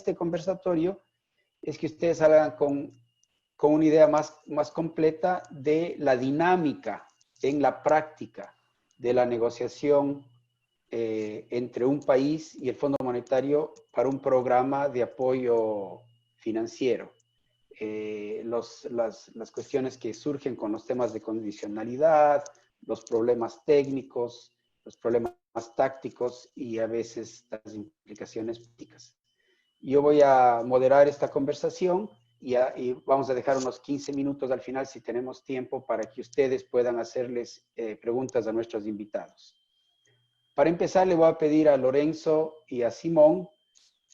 este conversatorio es que ustedes salgan con una idea más completa de la dinámica en la práctica de la negociación entre un país y el Fondo Monetario para un programa de apoyo financiero. Las cuestiones que surgen con los temas de condicionalidad, los problemas técnicos, los problemas tácticos y a veces las implicaciones políticas. Yo voy a moderar esta conversación y vamos a dejar unos 15 minutos al final, si tenemos tiempo, para que ustedes puedan hacerles preguntas a nuestros invitados. Para empezar, le voy a pedir a Lorenzo y a Simón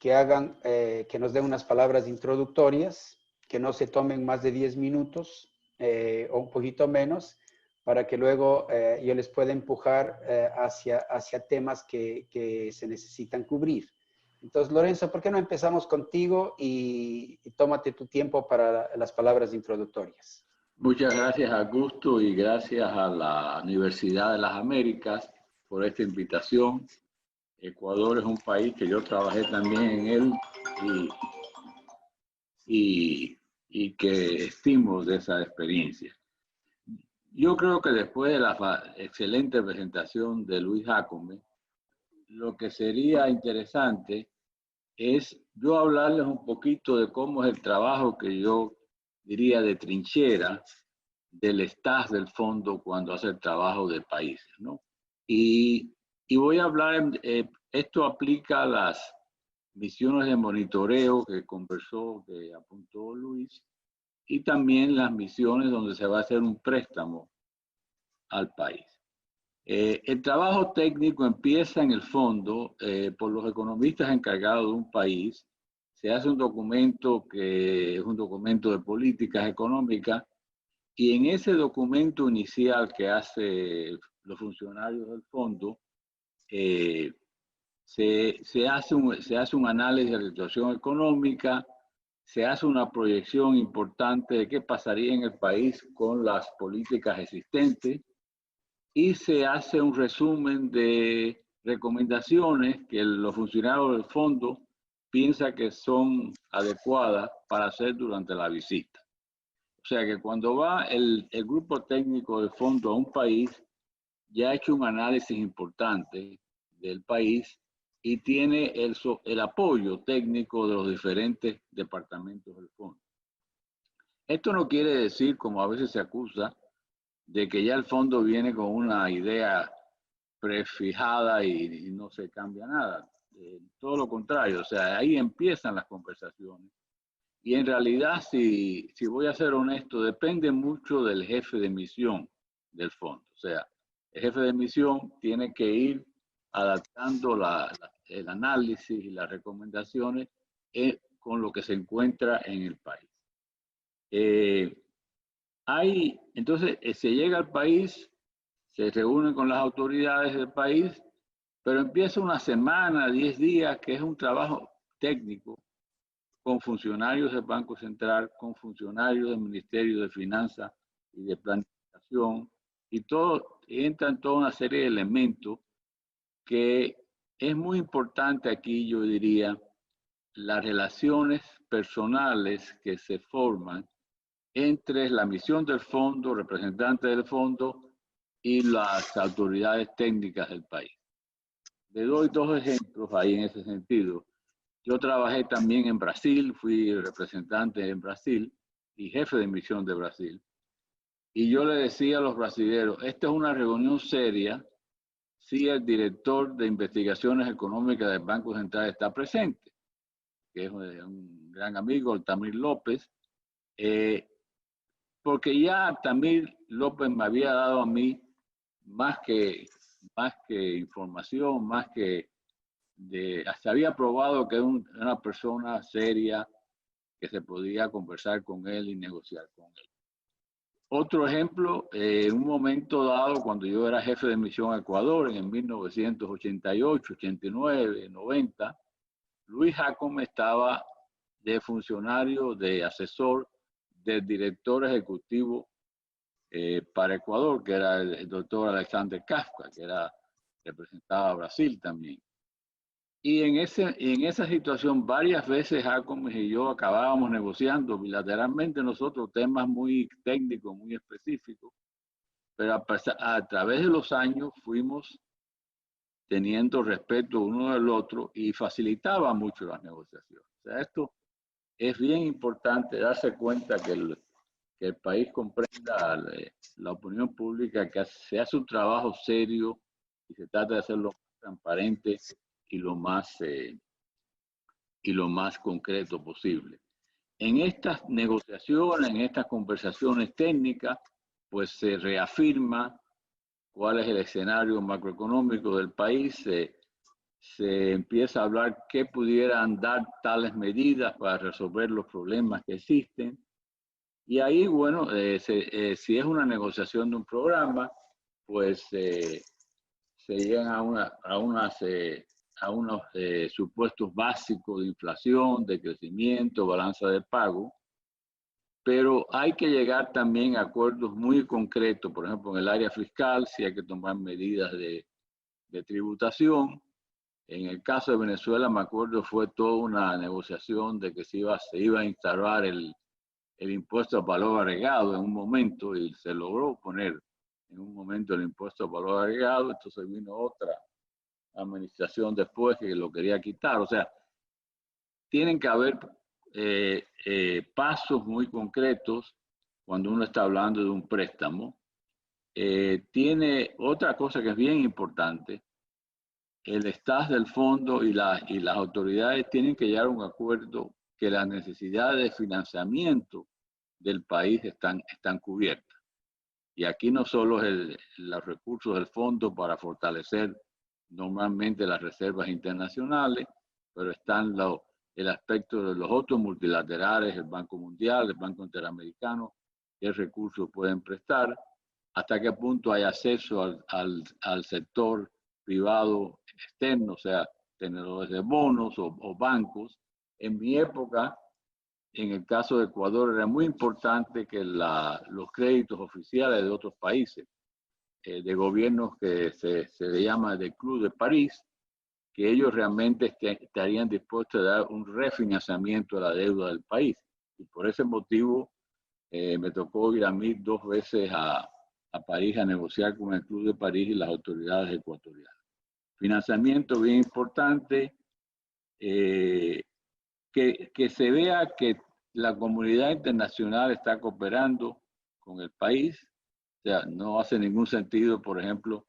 que nos den unas palabras introductorias, que no se tomen más de 10 minutos o un poquito menos, para que luego yo les pueda empujar hacia temas que se necesitan cubrir. Entonces, Lorenzo, ¿por qué no empezamos contigo y tómate tu tiempo para las palabras introductorias? Muchas gracias, Augusto, y gracias a la Universidad de las Américas por esta invitación. Ecuador es un país que yo trabajé también en él y que estimo de esa experiencia. Yo creo que después de la excelente presentación de Luis Jácome, lo que sería interesante es yo hablarles un poquito de cómo es el trabajo que yo diría de trinchera del staff del fondo cuando hace el trabajo de países, ¿no? Y voy a hablar, esto aplica a las misiones de monitoreo que conversó, que apuntó Luis, y también las misiones donde se va a hacer un préstamo al país. El trabajo técnico empieza en el fondo por los economistas encargados de un país. Se hace un documento que es un documento de políticas económicas y en ese documento inicial que hacen los funcionarios del fondo se hace un análisis de la situación económica, se hace una proyección importante de qué pasaría en el país con las políticas existentes y se hace un resumen de recomendaciones que los funcionarios del fondo piensan que son adecuadas para hacer durante la visita. O sea que cuando va el grupo técnico del fondo a un país, ya ha hecho un análisis importante del país y tiene el apoyo técnico de los diferentes departamentos del fondo. Esto no quiere decir, como a veces se acusa, de que ya el fondo viene con una idea prefijada y no se cambia nada. Todo lo contrario, o sea, ahí empiezan las conversaciones. Y en realidad, si voy a ser honesto, depende mucho del jefe de misión del fondo. O sea, el jefe de misión tiene que ir adaptando el análisis y las recomendaciones con lo que se encuentra en el país. Entonces, se llega al país, se reúnen con las autoridades del país, pero empieza una semana, 10 días, que es un trabajo técnico, con funcionarios del Banco Central, con funcionarios del Ministerio de Finanzas y de Planificación, y entran toda una serie de elementos que es muy importante aquí, yo diría, las relaciones personales que se forman entre la misión del fondo, representantes del fondo y las autoridades técnicas del país. Le doy dos ejemplos ahí en ese sentido. Yo trabajé también en Brasil, fui representante en Brasil y jefe de misión de Brasil. Y yo le decía a los brasileños, esta es una reunión seria si el director de investigaciones económicas del Banco Central está presente, que es un gran amigo, Altamir López, porque ya Altamir López me había dado a mí más que información, se había probado que era una persona seria, que se podía conversar con él y negociar con él. Otro ejemplo, en un momento dado, cuando yo era jefe de misión a Ecuador, en 1988, 89, 90, Luis Jácome estaba de funcionario, de asesor del director ejecutivo para Ecuador, que era el doctor Alexander Kafka, que representaba a Brasil también. Y en esa situación varias veces Jacome y yo acabábamos negociando bilateralmente nosotros temas muy técnicos, muy específicos, pero a través de los años fuimos teniendo respeto uno del otro y facilitaba mucho las negociaciones. O sea, esto es bien importante darse cuenta que el país comprenda la opinión pública, que se hace un trabajo serio y se trata de hacerlo transparente y lo más concreto posible. En estas negociaciones, en estas conversaciones técnicas, pues se reafirma cuál es el escenario macroeconómico del país, se empieza a hablar qué pudieran dar tales medidas para resolver los problemas que existen. Y ahí, bueno, si es una negociación de un programa, pues se llegan a unos supuestos básicos de inflación, de crecimiento, balanza de pago, pero hay que llegar también a acuerdos muy concretos, por ejemplo, en el área fiscal, si hay que tomar medidas de tributación. En el caso de Venezuela, me acuerdo, fue toda una negociación de que se iba a instaurar el impuesto al valor agregado en un momento y se logró poner en un momento el impuesto al valor agregado, entonces vino otra administración después que lo quería quitar. O sea, tienen que haber pasos muy concretos cuando uno está hablando de un préstamo. Tiene otra cosa que es bien importante. El staff del fondo y las autoridades tienen que llegar a un acuerdo que las necesidades de financiamiento del país están cubiertas. Y aquí no solo es los recursos del fondo para fortalecer normalmente las reservas internacionales, pero están el aspecto de los otros multilaterales, el Banco Mundial, el Banco Interamericano, qué recursos pueden prestar, hasta qué punto hay acceso al sector privado externo, o sea, tenedores de bonos o bancos. En mi época, en el caso de Ecuador, era muy importante que los créditos oficiales de otros países, de gobiernos que se le llama del Club de París, que ellos realmente estarían dispuestos a dar un refinanciamiento de la deuda del país. Y por ese motivo me tocó ir a mí 2 veces a París a negociar con el Club de París y las autoridades ecuatorianas. Financiamiento bien importante, que se vea que la comunidad internacional está cooperando con el país. O sea, no hace ningún sentido, por ejemplo,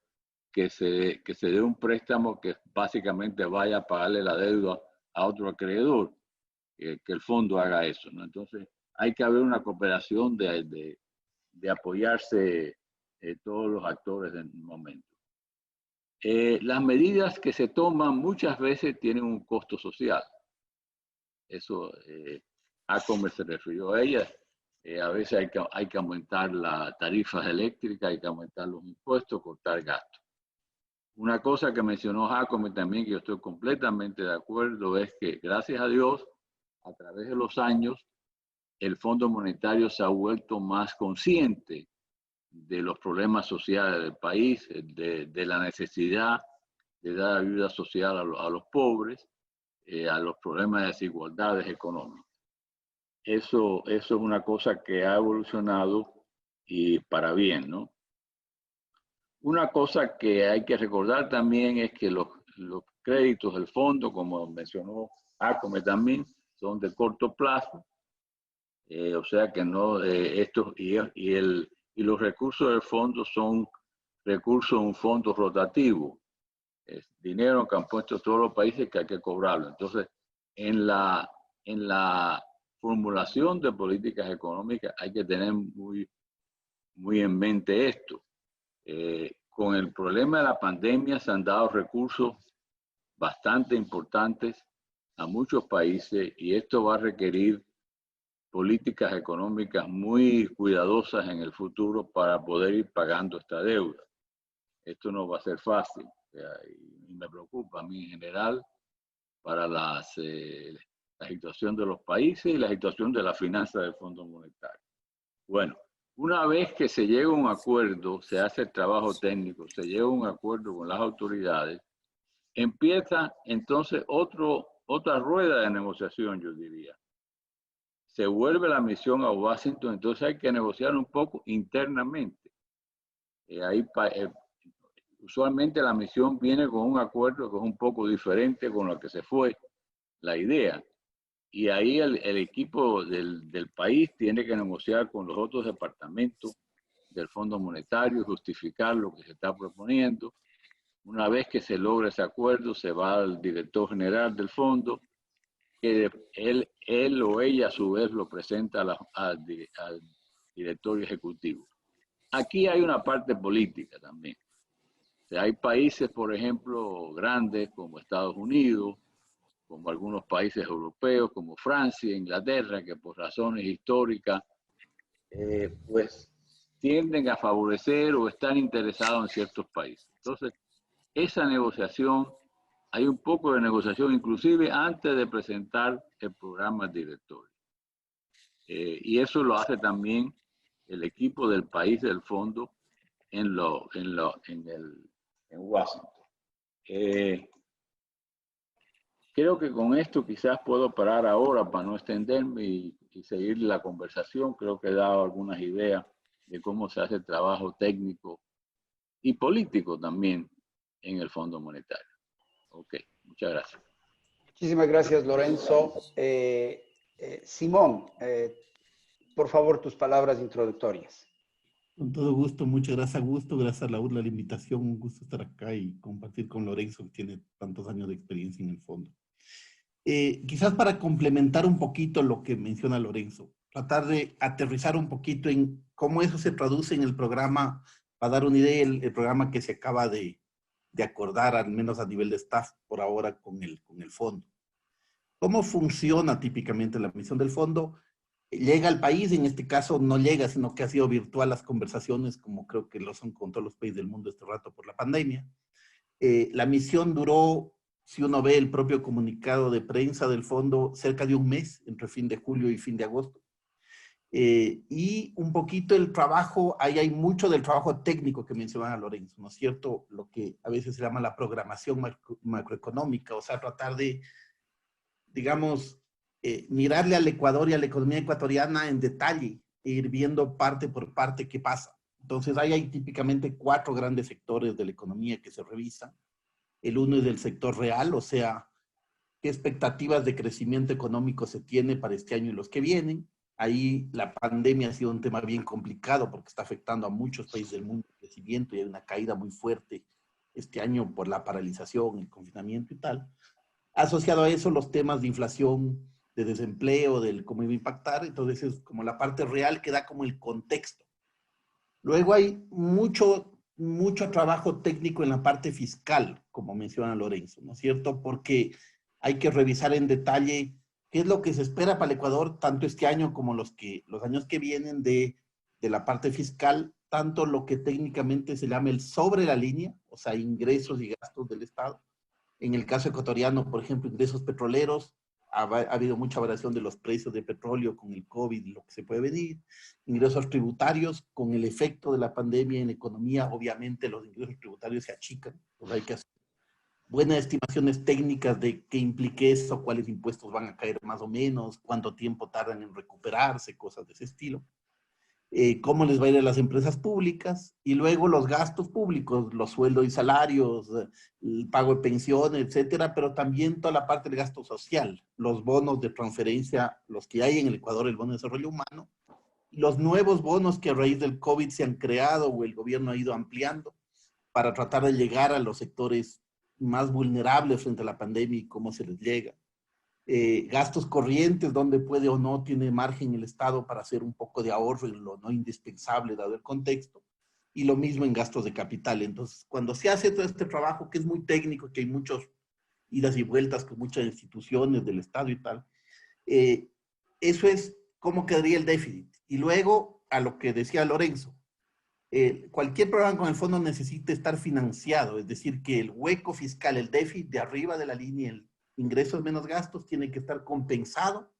que se dé un préstamo que básicamente vaya a pagarle la deuda a otro acreedor, que el fondo haga eso, ¿no? Entonces, hay que haber una cooperación de apoyarse todos los actores del momento. Las medidas que se toman muchas veces tienen un costo social. Eso, Jacome se refirió a ella. A veces hay que aumentar las tarifas eléctricas, hay que aumentar los impuestos, cortar gastos. Una cosa que mencionó Jacome también, que yo estoy completamente de acuerdo, es que gracias a Dios, a través de los años, el Fondo Monetario se ha vuelto más consciente de los problemas sociales del país, de la necesidad de dar ayuda social a los pobres, a los problemas de desigualdades económicas. Eso es una cosa que ha evolucionado y para bien, ¿no? Una cosa que hay que recordar también es que los créditos del fondo, como mencionó Jacome también, son de corto plazo. O sea que no, y los recursos del fondo son recursos de un fondo rotativo. Es dinero que han puesto todos los países que hay que cobrarlo. Entonces, en la formulación de políticas económicas hay que tener muy en mente esto. Con el problema de la pandemia se han dado recursos bastante importantes a muchos países y esto va a requerir políticas económicas muy cuidadosas en el futuro para poder ir pagando esta deuda. Esto no va a ser fácil y me preocupa a mí en general para la situación de los países y la situación de la finanza del Fondo Monetario. Bueno, una vez que se llega a un acuerdo, se hace el trabajo técnico, se llega a un acuerdo con las autoridades, empieza entonces otra rueda de negociación, yo diría. Se vuelve la misión a Washington, entonces hay que negociar un poco internamente. Usualmente la misión viene con un acuerdo que es un poco diferente con lo que se fue la idea. Y ahí el equipo del país tiene que negociar con los otros departamentos del Fondo Monetario, justificar lo que se está proponiendo. Una vez que se logra ese acuerdo, se va al director general del fondo, que él o ella a su vez lo presenta al directorio ejecutivo. Aquí hay una parte política también. O sea, hay países, por ejemplo, grandes como Estados Unidos, como algunos países europeos, como Francia, Inglaterra, que por razones históricas, pues tienden a favorecer o están interesados en ciertos países. Entonces, esa negociación, hay un poco de negociación inclusive antes de presentar el programa al directorio. Y eso lo hace también el equipo del país del fondo en Washington. Creo que con esto quizás puedo parar ahora para no extenderme y seguir la conversación. Creo que he dado algunas ideas de cómo se hace el trabajo técnico y político también en el Fondo Monetario. Ok, muchas gracias. Muchísimas gracias, Lorenzo. Simón, por favor, tus palabras introductorias. Con todo gusto, muchas gracias, Augusto. Gracias a Laura la invitación. Un gusto estar acá y compartir con Lorenzo, que tiene tantos años de experiencia en el fondo. Quizás para complementar un poquito lo que menciona Lorenzo, tratar de aterrizar un poquito en cómo eso se traduce en el programa, para dar una idea, el programa que se acaba de acordar, al menos a nivel de staff por ahora con el fondo. ¿Cómo funciona típicamente la misión del fondo? Llega al país, en este caso no llega, sino que ha sido virtual las conversaciones, como creo que lo son con todos los países del mundo este rato por la pandemia. La misión duró, si uno ve el propio comunicado de prensa del fondo, cerca de un mes, entre fin de julio y fin de agosto. Y un poquito el trabajo, ahí hay mucho del trabajo técnico que mencionaba Lorenzo, ¿no es cierto? Lo que a veces se llama la programación macroeconómica, o sea, tratar de, digamos, mirarle al Ecuador y a la economía ecuatoriana en detalle e ir viendo parte por parte qué pasa. Entonces, ahí hay típicamente 4 grandes sectores de la economía que se revisan. El uno es del sector real, o sea, qué expectativas de crecimiento económico se tiene para este año y los que vienen. Ahí la pandemia ha sido un tema bien complicado porque está afectando a muchos países del mundo el crecimiento y hay una caída muy fuerte este año por la paralización, el confinamiento y tal. Asociado a eso, los temas de inflación, de desempleo, del cómo iba a impactar. Entonces, es como la parte real que da como el contexto. Luego hay mucho trabajo técnico en la parte fiscal, como menciona Lorenzo, ¿no es cierto? Porque hay que revisar en detalle qué es lo que se espera para el Ecuador, tanto este año como los años que vienen de la parte fiscal, tanto lo que técnicamente se llama el sobre la línea, o sea, ingresos y gastos del Estado. En el caso ecuatoriano, por ejemplo, ingresos petroleros, ha habido mucha variación de los precios de petróleo con el COVID y lo que se puede venir. Ingresos tributarios, con el efecto de la pandemia en la economía, obviamente los ingresos tributarios se achican. Pues hay que hacer buenas estimaciones técnicas de qué implique eso, cuáles impuestos van a caer más o menos, cuánto tiempo tardan en recuperarse, cosas de ese estilo. Cómo les va a ir a las empresas públicas, y luego los gastos públicos, los sueldos y salarios, el pago de pensiones, etcétera, pero también toda la parte del gasto social, los bonos de transferencia, los que hay en el Ecuador, el bono de desarrollo humano, y los nuevos bonos que a raíz del COVID se han creado o el gobierno ha ido ampliando para tratar de llegar a los sectores más vulnerables frente a la pandemia y cómo se les llega. Gastos corrientes, donde puede o no tiene margen el Estado para hacer un poco de ahorro en lo no indispensable dado el contexto, y lo mismo en gastos de capital. Entonces, cuando se hace todo este trabajo que es muy técnico, que hay muchas idas y vueltas con muchas instituciones del Estado y tal, eso es cómo quedaría el déficit. Y luego, a lo que decía Lorenzo, cualquier programa con el fondo necesita estar financiado, es decir, que el hueco fiscal, el déficit de arriba de la línea, el ingresos menos gastos, tiene que estar compensado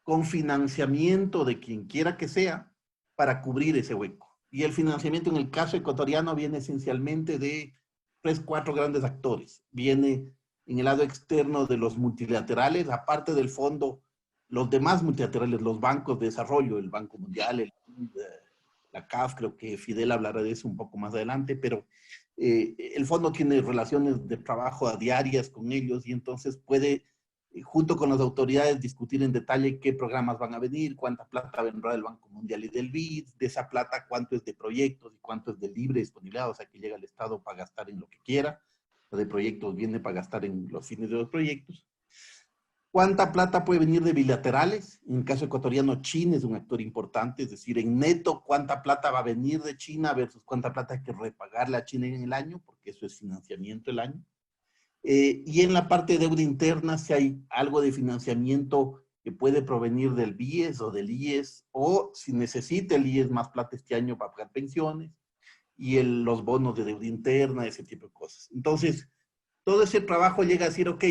con financiamiento de quien quiera que sea para cubrir ese hueco. Y el financiamiento en el caso ecuatoriano viene esencialmente de tres, cuatro grandes actores. Viene en el lado externo de los multilaterales, aparte del fondo, los demás multilaterales, los bancos de desarrollo, el Banco Mundial, la CAF, creo que Fidel hablará de eso un poco más adelante, pero el fondo tiene relaciones de trabajo a diarias con ellos y entonces puede, junto con las autoridades, discutir en detalle qué programas van a venir, cuánta plata vendrá del Banco Mundial y del BID, de esa plata cuánto es de proyectos y cuánto es de libre disponibilidad, o sea que llega el Estado para gastar en lo que quiera, o de proyectos viene para gastar en los fines de los proyectos. ¿Cuánta plata puede venir de bilaterales? En el caso ecuatoriano, China es un actor importante, es decir, en neto, ¿cuánta plata va a venir de China versus cuánta plata hay que repagarle a China en el año? Porque eso es financiamiento el año. Y en la parte de deuda interna, si hay algo de financiamiento que puede provenir del BIES o del IES, o si necesita el IES más plata este año para pagar pensiones, y los bonos de deuda interna, ese tipo de cosas. Entonces, todo ese trabajo llega a decir, ok,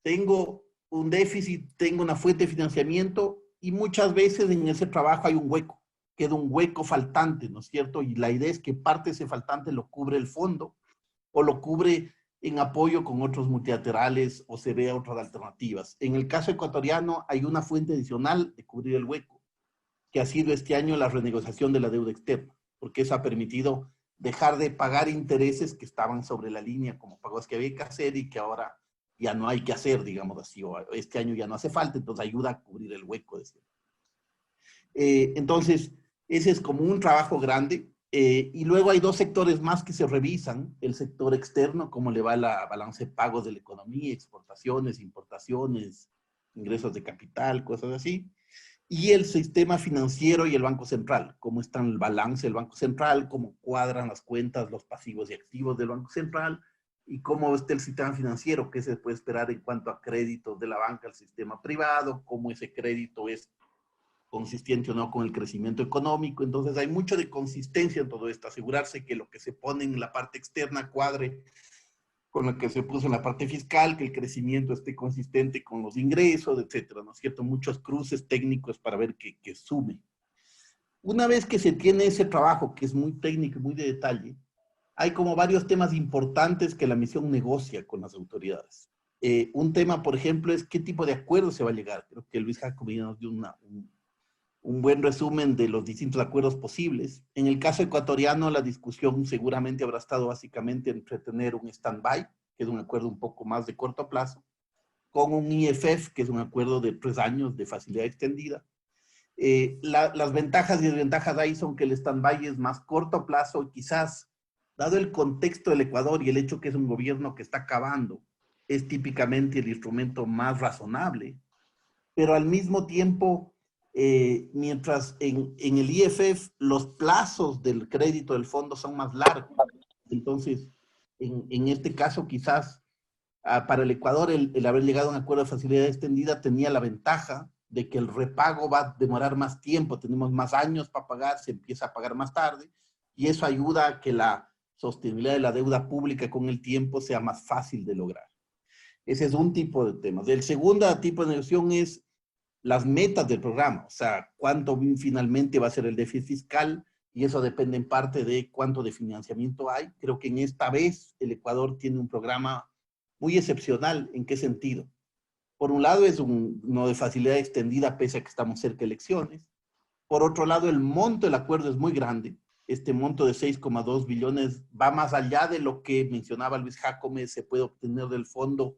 tengo un déficit, tengo una fuente de financiamiento y muchas veces en ese trabajo hay un hueco, queda un hueco faltante, ¿no es cierto? Y la idea es que parte de ese faltante lo cubre el fondo o lo cubre en apoyo con otros multilaterales o se vea otras alternativas. En el caso ecuatoriano hay una fuente adicional de cubrir el hueco, que ha sido este año la renegociación de la deuda externa, porque eso ha permitido dejar de pagar intereses que estaban sobre la línea como pagos que había que hacer y que ahora ya no hay que hacer, digamos así, o este año ya no hace falta, entonces ayuda a cubrir el hueco. Entonces, ese es como un trabajo grande. Y luego hay dos sectores más que se revisan, el sector externo, cómo le va la balance de pagos de la economía, exportaciones, importaciones, ingresos de capital, cosas así. Y el sistema financiero y el Banco Central, cómo está el balance del Banco Central, cómo cuadran las cuentas, los pasivos y activos del Banco Central, y cómo está el sistema financiero, qué se puede esperar en cuanto a créditos de la banca al sistema privado, cómo ese crédito es consistente o no con el crecimiento económico. Entonces hay mucho de consistencia en todo esto, asegurarse que lo que se pone en la parte externa cuadre con lo que se puso en la parte fiscal, que el crecimiento esté consistente con los ingresos, etcétera, ¿no es cierto? Muchos cruces técnicos para ver que sume. Una vez que se tiene ese trabajo, que es muy técnico y muy de detalle, hay como varios temas importantes que la misión negocia con las autoridades. Un tema, por ejemplo, es qué tipo de acuerdo se va a llegar. Creo que Luis Jacobi nos dio un buen resumen de los distintos acuerdos posibles. En el caso ecuatoriano, la discusión seguramente habrá estado básicamente entre tener un stand-by, que es un acuerdo un poco más de corto plazo, con un IFF, que es un acuerdo de 3 años de facilidad extendida. Las ventajas y desventajas ahí son que el stand-by es más corto plazo y quizás, dado el contexto del Ecuador y el hecho que es un gobierno que está acabando, es típicamente el instrumento más razonable, pero al mismo tiempo, mientras en el IFF los plazos del crédito del fondo son más largos, entonces en este caso quizás para el Ecuador el haber llegado a un acuerdo de facilidad extendida tenía la ventaja de que el repago va a demorar más tiempo, tenemos más años para pagar, se empieza a pagar más tarde, y eso ayuda a que la sostenibilidad de la deuda pública con el tiempo sea más fácil de lograr. Ese es un tipo de temas. El segundo tipo de negociación es las metas del programa, o sea, cuánto finalmente va a ser el déficit fiscal, y eso depende en parte de cuánto de financiamiento hay. Creo que en esta vez el Ecuador tiene un programa muy excepcional. ¿En qué sentido? Por un lado es uno de facilidad extendida pese a que estamos cerca de elecciones. Por otro lado, el monto del acuerdo es muy grande. Este monto de 6,2 billones va más allá de lo que mencionaba Luis Jacome, se puede obtener del fondo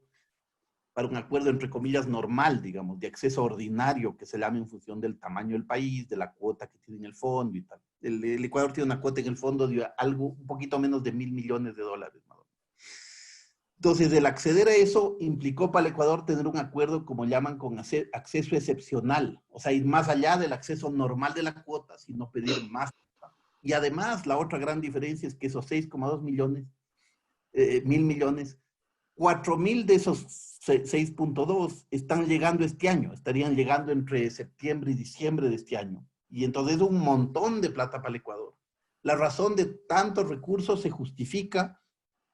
para un acuerdo, entre comillas, normal, digamos, de acceso ordinario, que se llame en función del tamaño del país, de la cuota que tiene en el fondo y tal. El Ecuador tiene una cuota en el fondo de algo, un poquito menos de $1.000 millones. Entonces, el acceder a eso implicó para el Ecuador tener un acuerdo, como llaman, con acceso excepcional, o sea, ir más allá del acceso normal de la cuota, sino pedir más. Y además, la otra gran diferencia es que esos 6,2 millones, $1.000 millones, 4.000 de esos 6,2 están llegando este año, estarían llegando entre septiembre y diciembre de este año. Y entonces es un montón de plata para el Ecuador. La razón de tantos recursos se justifica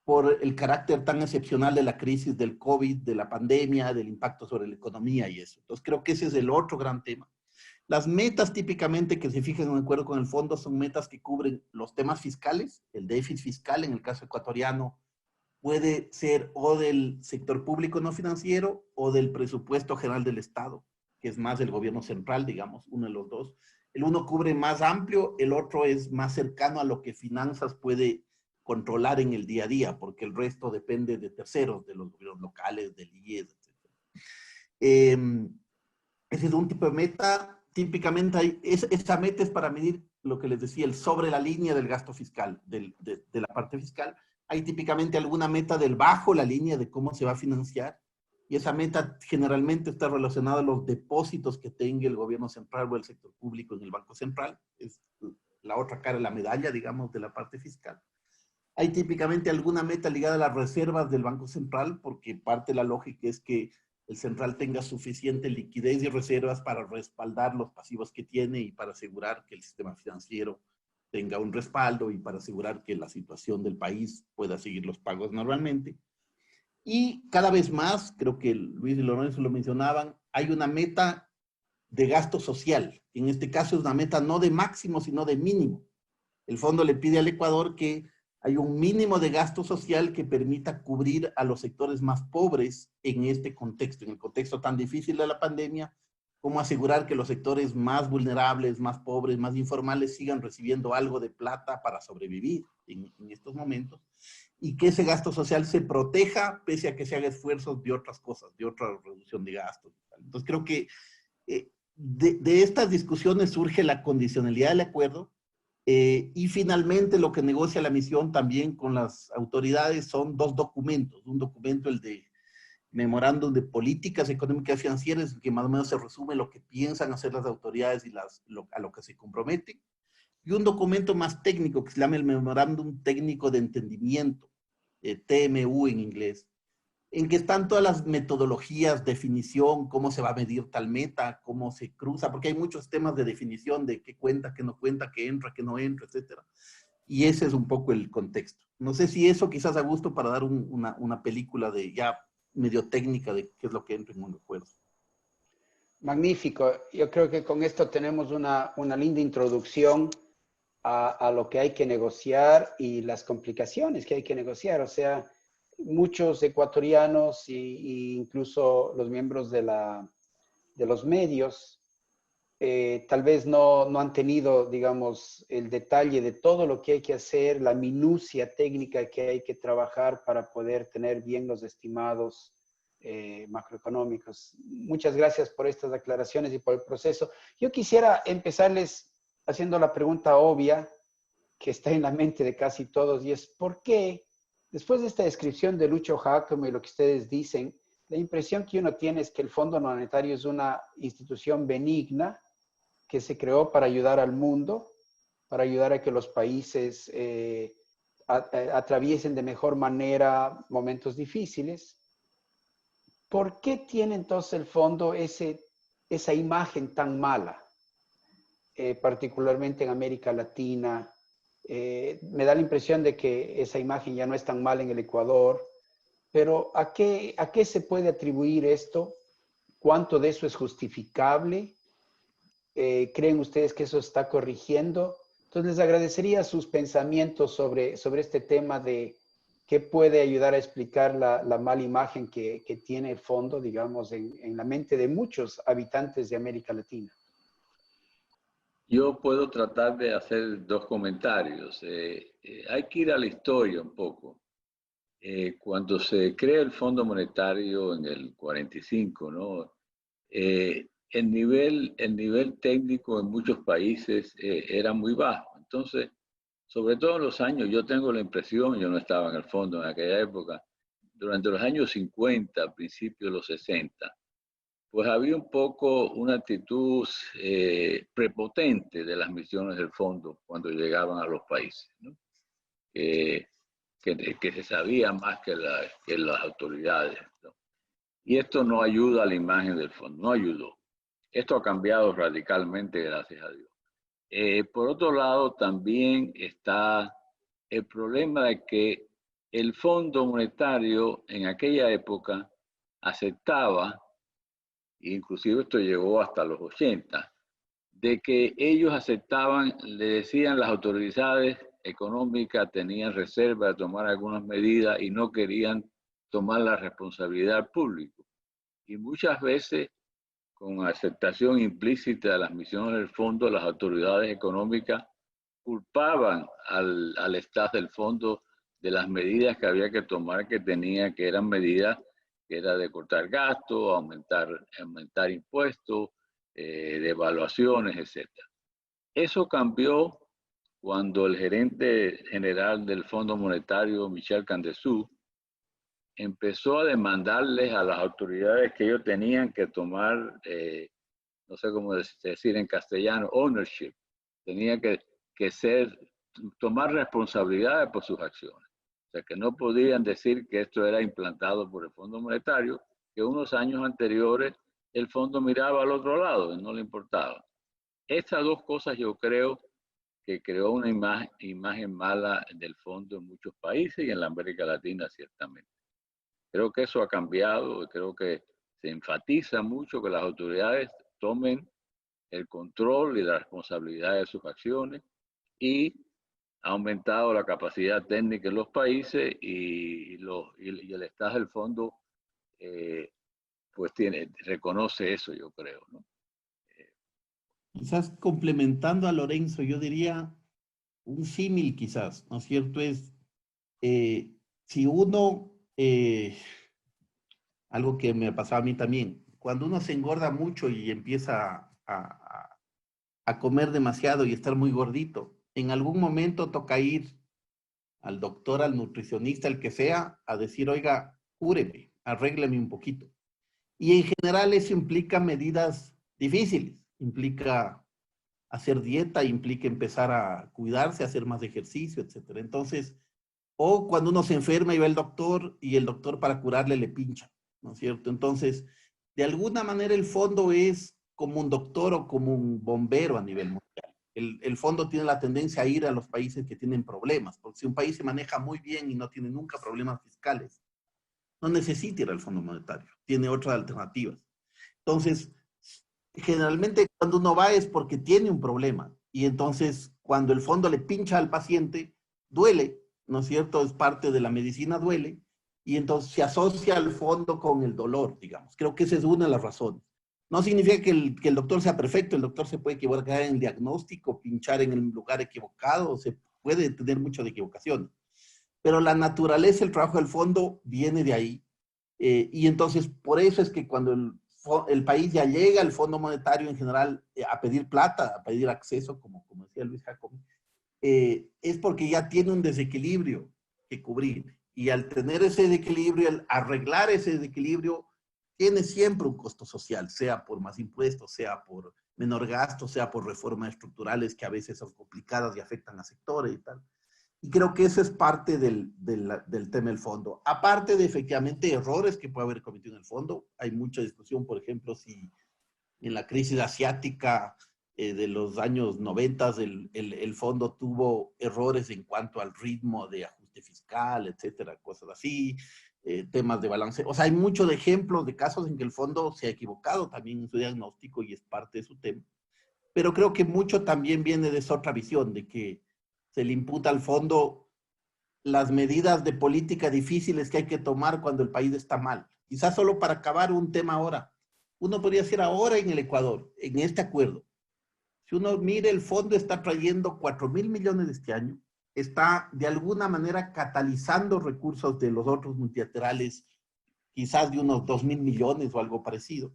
por el carácter tan excepcional de la crisis del COVID, de la pandemia, del impacto sobre la economía y eso. Entonces creo que ese es el otro gran tema. Las metas típicamente que se fijan en un acuerdo con el fondo son metas que cubren los temas fiscales, el déficit fiscal en el caso ecuatoriano puede ser o del sector público no financiero o del presupuesto general del Estado, que es más del gobierno central, digamos, uno de los dos. El uno cubre más amplio, el otro es más cercano a lo que finanzas puede controlar en el día a día, porque el resto depende de terceros, de los gobiernos locales, del IES, etc. Ese es un tipo de meta. Típicamente esa meta es para medir lo que les decía, el sobre la línea del gasto fiscal, de la parte fiscal. Hay típicamente alguna meta del bajo la línea de cómo se va a financiar, y esa meta generalmente está relacionada a los depósitos que tenga el gobierno central o el sector público en el Banco Central. Es la otra cara de la medalla, digamos, de la parte fiscal. Hay típicamente alguna meta ligada a las reservas del Banco Central, porque parte de la lógica es que el central tenga suficiente liquidez y reservas para respaldar los pasivos que tiene y para asegurar que el sistema financiero tenga un respaldo y para asegurar que la situación del país pueda seguir los pagos normalmente. Y cada vez más, creo que Luis y Lorenzo lo mencionaban, hay una meta de gasto social. En este caso es una meta no de máximo, sino de mínimo. El fondo le pide al Ecuador que hay un mínimo de gasto social que permita cubrir a los sectores más pobres en este contexto, en el contexto tan difícil de la pandemia, como asegurar que los sectores más vulnerables, más pobres, más informales sigan recibiendo algo de plata para sobrevivir en estos momentos, y que ese gasto social se proteja pese a que se haga esfuerzos de otras cosas, de otra reducción de gastos. Entonces creo que de estas discusiones surge la condicionalidad del acuerdo. Y finalmente lo que negocia la misión también con las autoridades son dos documentos. Un documento, el de Memorándum de Políticas Económicas y Financieras, que más o menos se resume lo que piensan hacer las autoridades y a lo que se comprometen. Y un documento más técnico que se llama el Memorándum Técnico de Entendimiento, TMU en inglés, en que están todas las metodologías, definición, cómo se va a medir tal meta, cómo se cruza, porque hay muchos temas de definición de qué cuenta, qué no cuenta, qué entra, qué no entra, etcétera. Y ese es un poco el contexto. No sé si eso quizás a gusto para dar una película de ya medio técnica de qué es lo que entra en un acuerdo. Magnífico. Yo creo que con esto tenemos una linda introducción a lo que hay que negociar y las complicaciones que hay que negociar. O sea, muchos ecuatorianos e incluso los miembros de los medios tal vez no han tenido, digamos, el detalle de todo lo que hay que hacer, la minucia técnica que hay que trabajar para poder tener bien los estimados macroeconómicos. Muchas gracias por estas aclaraciones y por el proceso. Yo quisiera empezarles haciendo la pregunta obvia que está en la mente de casi todos, y es ¿por qué, después de esta descripción de Lucho Jácome y lo que ustedes dicen, la impresión que uno tiene es que el Fondo Monetario es una institución benigna que se creó para ayudar al mundo, para ayudar a que los países atraviesen de mejor manera momentos difíciles? ¿Por qué tiene entonces el fondo esa imagen tan mala, particularmente en América Latina? Me da la impresión de que esa imagen ya no es tan mala en el Ecuador, pero ¿a qué se puede atribuir esto? ¿Cuánto de eso es justificable? ¿Creen ustedes que eso está corrigiendo? Entonces, les agradecería sus pensamientos sobre este tema de qué puede ayudar a explicar la mala imagen que tiene el fondo, digamos, en la mente de muchos habitantes de América Latina. Yo puedo tratar de hacer dos comentarios. Hay que ir a la historia un poco. Cuando se crea el Fondo Monetario en el 45, ¿no? El nivel técnico en muchos países era muy bajo. Entonces, sobre todo en los años, yo tengo la impresión, yo no estaba en el fondo en aquella época, durante los años 50, principios de los 60, pues había un poco una actitud prepotente de las misiones del fondo cuando llegaban a los países, ¿no? Que se sabía más que las autoridades, ¿no? Y esto no ayuda a la imagen del fondo, no ayudó. Esto ha cambiado radicalmente, gracias a Dios. Por otro lado, también está el problema de que el Fondo Monetario en aquella época aceptaba, inclusive esto llegó hasta los 80, de que ellos aceptaban, le decían las autoridades, económica tenían reserva de tomar algunas medidas y no querían tomar la responsabilidad al público. Y muchas veces, con aceptación implícita de las misiones del fondo, las autoridades económicas culpaban al staff del fondo de las medidas que había que tomar, que eran medidas que era de cortar gastos, aumentar impuestos, devaluaciones, etc. Eso cambió cuando el gerente general del Fondo Monetario, Michel Candesu, empezó a demandarles a las autoridades que ellos tenían que tomar, no sé cómo decir en castellano, ownership. Tenía que tomar responsabilidades por sus acciones. O sea, que no podían decir que esto era implantado por el Fondo Monetario, que unos años anteriores el fondo miraba al otro lado y no le importaba. Estas dos cosas yo creo que creó una imagen mala del fondo en muchos países y en la América Latina ciertamente. Creo que eso ha cambiado, creo que se enfatiza mucho que las autoridades tomen el control y la responsabilidad de sus acciones, y ha aumentado la capacidad técnica en los países y el Estado del fondo pues reconoce eso, yo creo, ¿no? Quizás complementando a Lorenzo, yo diría un símil quizás, ¿no es cierto? Es, si uno, algo que me pasaba a mí también, cuando uno se engorda mucho y empieza a comer demasiado y estar muy gordito, en algún momento toca ir al doctor, al nutricionista, el que sea, a decir, oiga, cúreme, arrégleme un poquito. Y en general eso implica medidas difíciles, implica hacer dieta, implica empezar a cuidarse, hacer más ejercicio, etcétera. Entonces, o cuando uno se enferma y va al doctor y el doctor para curarle le pincha, ¿no es cierto? Entonces, de alguna manera el fondo es como un doctor o como un bombero a nivel mundial. El fondo tiene la tendencia a ir a los países que tienen problemas, porque si un país se maneja muy bien y no tiene nunca problemas fiscales, no necesita ir al Fondo Monetario, tiene otras alternativas. Entonces, generalmente cuando uno va es porque tiene un problema, y entonces cuando el fondo le pincha al paciente, duele, ¿no es cierto? Es parte de la medicina, duele, y entonces se asocia al fondo con el dolor, digamos. Creo que esa es una de las razones. No significa que el doctor sea perfecto, el doctor se puede equivocar en el diagnóstico, pinchar en el lugar equivocado, se puede tener mucho de equivocación. Pero la naturaleza, el trabajo del fondo viene de ahí. Y entonces, por eso es que cuando el país ya llega al Fondo Monetario en general a pedir plata, a pedir acceso, como decía Luis Jacob, es porque ya tiene un desequilibrio que cubrir. Y al tener ese desequilibrio, al arreglar ese desequilibrio, tiene siempre un costo social, sea por más impuestos, sea por menor gasto, sea por reformas estructurales que a veces son complicadas y afectan a sectores y tal. Y creo que eso es parte del tema del fondo. Aparte de efectivamente errores que puede haber cometido en el fondo, hay mucha discusión, por ejemplo, si en la crisis asiática de los años 90 el fondo tuvo errores en cuanto al ritmo de ajuste fiscal, etcétera, cosas así, temas de balance. O sea, hay muchos ejemplos de casos en que el fondo se ha equivocado también en su diagnóstico y es parte de su tema. Pero creo que mucho también viene de esa otra visión, de que se le imputa al fondo las medidas de política difíciles que hay que tomar cuando el país está mal. Quizás solo para acabar un tema ahora. Uno podría decir ahora en el Ecuador, en este acuerdo, si uno mire, el fondo está trayendo 4.000 millones este año, está de alguna manera catalizando recursos de los otros multilaterales, quizás de unos 2.000 millones o algo parecido.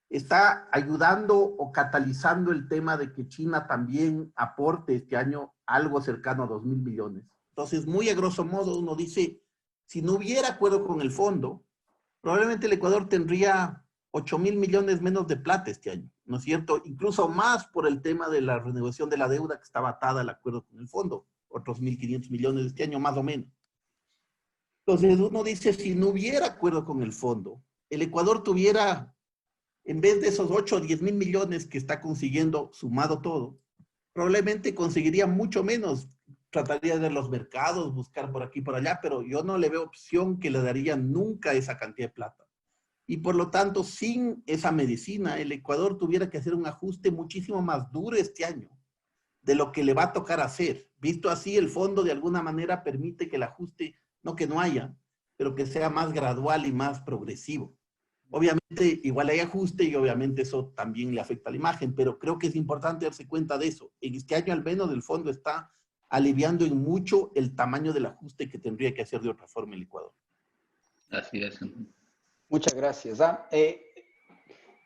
Está ayudando o catalizando el tema de que China también aporte este año algo cercano a 2.000 millones. Entonces, muy a grosso modo, uno dice, si no hubiera acuerdo con el fondo, probablemente el Ecuador tendría 8.000 millones menos de plata este año, ¿no es cierto? Incluso más por el tema de la renegociación de la deuda que estaba atada al acuerdo con el fondo, otros 1.500 millones este año, más o menos. Entonces, uno dice, si no hubiera acuerdo con el fondo, el Ecuador tuviera, en vez de esos 8 o 10.000 millones que está consiguiendo, sumado todo, probablemente conseguiría mucho menos. Trataría de los mercados, buscar por aquí y por allá, pero yo no le veo opción que le daría nunca esa cantidad de plata. Y por lo tanto, sin esa medicina, el Ecuador tuviera que hacer un ajuste muchísimo más duro este año de lo que le va a tocar hacer. Visto así, el fondo de alguna manera permite que el ajuste, no que no haya, pero que sea más gradual y más progresivo. Obviamente, igual hay ajuste y obviamente eso también le afecta a la imagen, pero creo que es importante darse cuenta de eso. En este año al menos el fondo está aliviando en mucho el tamaño del ajuste que tendría que hacer de otra forma el Ecuador. Así es. Muchas gracias.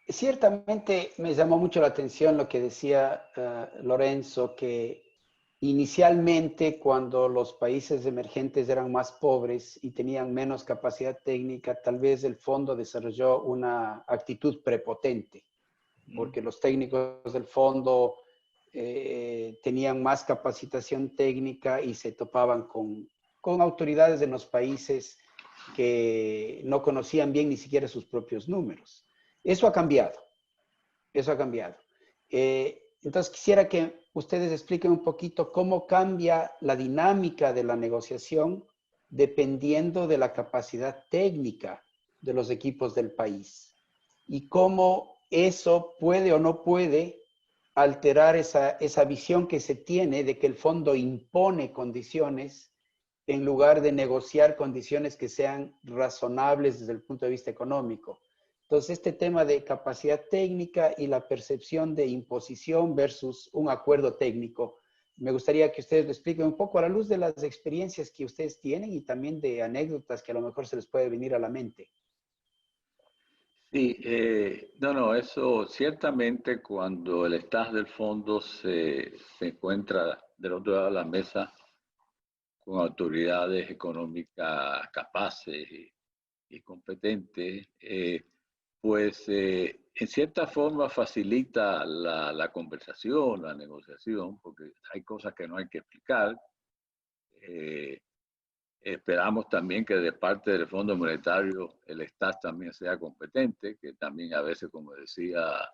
Ciertamente me llamó mucho la atención lo que decía Lorenzo, que inicialmente cuando los países emergentes eran más pobres y tenían menos capacidad técnica, tal vez el fondo desarrolló una actitud prepotente, porque los técnicos del fondo tenían más capacitación técnica y se topaban con autoridades de los países que no conocían bien ni siquiera sus propios números. Eso ha cambiado. Eso ha cambiado. Entonces quisiera que ustedes expliquen un poquito cómo cambia la dinámica de la negociación dependiendo de la capacidad técnica de los equipos del país y cómo eso puede o no puede alterar esa visión que se tiene de que el fondo impone condiciones en lugar de negociar condiciones que sean razonables desde el punto de vista económico. Entonces, este tema de capacidad técnica y la percepción de imposición versus un acuerdo técnico, me gustaría que ustedes lo expliquen un poco a la luz de las experiencias que ustedes tienen y también de anécdotas que a lo mejor se les puede venir a la mente. Sí, no, eso ciertamente cuando el staff del fondo se encuentra del otro lado de la mesa con autoridades económicas capaces y competentes, pues en cierta forma facilita la conversación, la negociación, porque hay cosas que no hay que explicar. Esperamos también que de parte del Fondo Monetario el staff también sea competente, que también a veces, como decía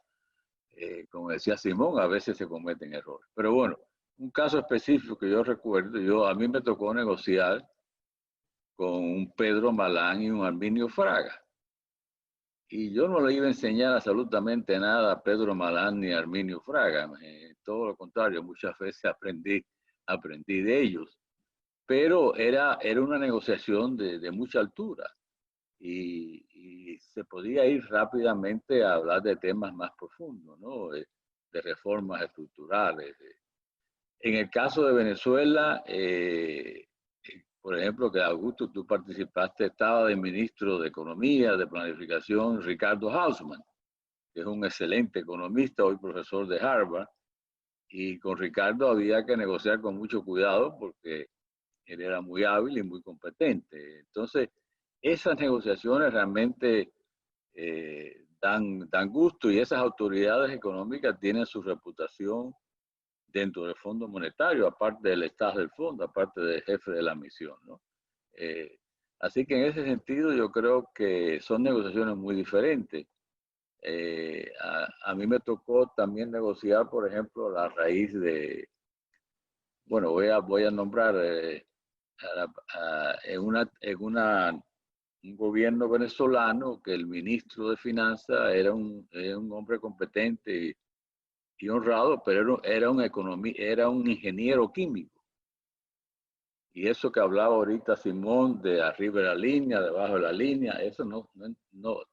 Simón, a veces se cometen errores. Pero bueno, un caso específico que yo recuerdo, a mí me tocó negociar con un Pedro Malán y un Arminio Fraga. Y yo no le iba a enseñar absolutamente nada a Pedro Malán ni a Arminio Fraga. Todo lo contrario, muchas veces aprendí de ellos. Pero era una negociación de mucha altura y se podía ir rápidamente a hablar de temas más profundos, ¿no? De reformas estructurales. En el caso de Venezuela, por ejemplo, que Augusto, tú participaste, estaba de ministro de Economía, de Planificación, Ricardo Hausmann, que es un excelente economista, hoy profesor de Harvard, y con Ricardo había que negociar con mucho cuidado porque él era muy hábil y muy competente. Entonces, esas negociaciones realmente dan gusto y esas autoridades económicas tienen su reputación dentro del Fondo Monetario, aparte del staff del fondo, aparte del jefe de la misión, ¿no? Así que en ese sentido yo creo que son negociaciones muy diferentes. A mí me tocó también negociar, por ejemplo, la raíz de, bueno, voy a nombrar un gobierno venezolano que el ministro de Finanzas era un hombre competente y honrado, pero era un ingeniero químico. Y eso que hablaba ahorita Simón de arriba de la línea, debajo de la línea, eso no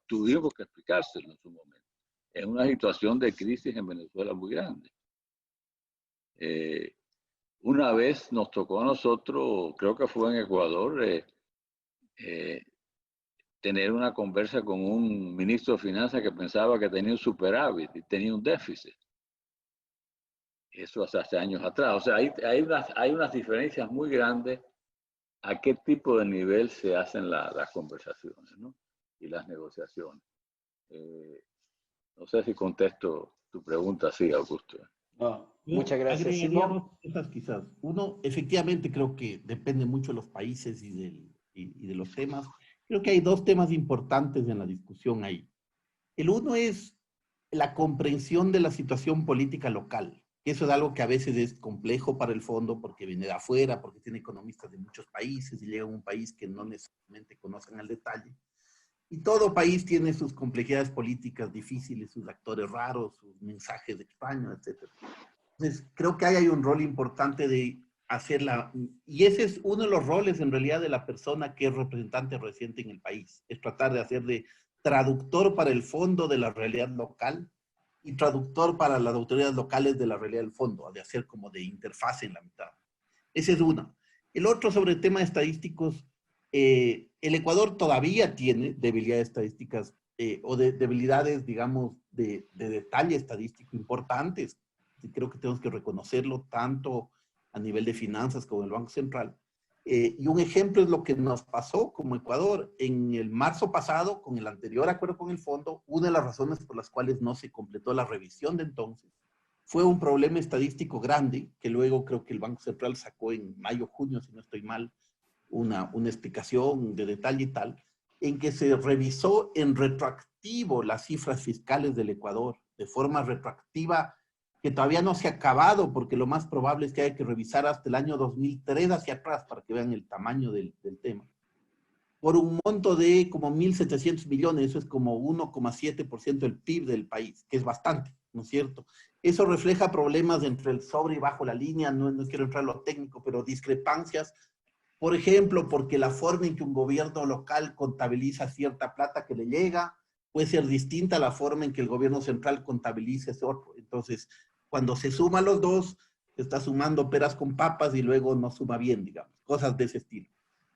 tuvimos que explicárselo en su momento. Es una situación de crisis en Venezuela muy grande. Una vez nos tocó a nosotros, creo que fue en Ecuador, tener una conversa con un ministro de Finanzas que pensaba que tenía un superávit y tenía un déficit. Eso hace años atrás. O sea, hay unas diferencias muy grandes a qué tipo de nivel se hacen las conversaciones, ¿no? Y las negociaciones. No sé si contesto tu pregunta así, Augusto. No, Yo muchas gracias, agregaría Simón. dos cosas quizás. Uno, efectivamente creo que depende mucho de los países y de los temas. Creo que hay dos temas importantes en la discusión ahí. El uno es la comprensión de la situación política local, que eso es algo que a veces es complejo para el fondo porque viene de afuera, porque tiene economistas de muchos países y llega a un país que no necesariamente conocen al detalle. Y todo país tiene sus complejidades políticas difíciles, sus actores raros, sus mensajes extraños, etc. Entonces, creo que ahí hay un rol importante de hacerla, y ese es uno de los roles en realidad de la persona que es representante residente en el país, es tratar de hacer de traductor para el fondo de la realidad local y traductor para las autoridades locales de la realidad del fondo, de hacer como de interfase en la mitad. Ese es uno. El otro sobre el tema de estadísticos, el Ecuador todavía tiene debilidades estadísticas o de debilidades, digamos, de detalle estadístico importantes. Y creo que tenemos que reconocerlo tanto a nivel de finanzas como el Banco Central. Y un ejemplo es lo que nos pasó como Ecuador en el marzo pasado, con el anterior acuerdo con el fondo. Una de las razones por las cuales no se completó la revisión de entonces fue un problema estadístico grande, que luego creo que el Banco Central sacó en mayo, junio, si no estoy mal, una explicación de detalle y tal, en que se revisó en retroactivo las cifras fiscales del Ecuador, de forma retroactiva, que todavía no se ha acabado, porque lo más probable es que haya que revisar hasta el año 2003 hacia atrás para que vean el tamaño del tema. Por un monto de como 1.700 millones, eso es como 1,7% del PIB del país, que es bastante, ¿no es cierto? Eso refleja problemas entre el sobre y bajo la línea, no quiero entrar en lo técnico, pero discrepancias. Por ejemplo, porque la forma en que un gobierno local contabiliza cierta plata que le llega puede ser distinta a la forma en que el gobierno central contabiliza ese otro. Entonces, cuando se suman los dos, se está sumando peras con papas y luego no suma bien, digamos, cosas de ese estilo.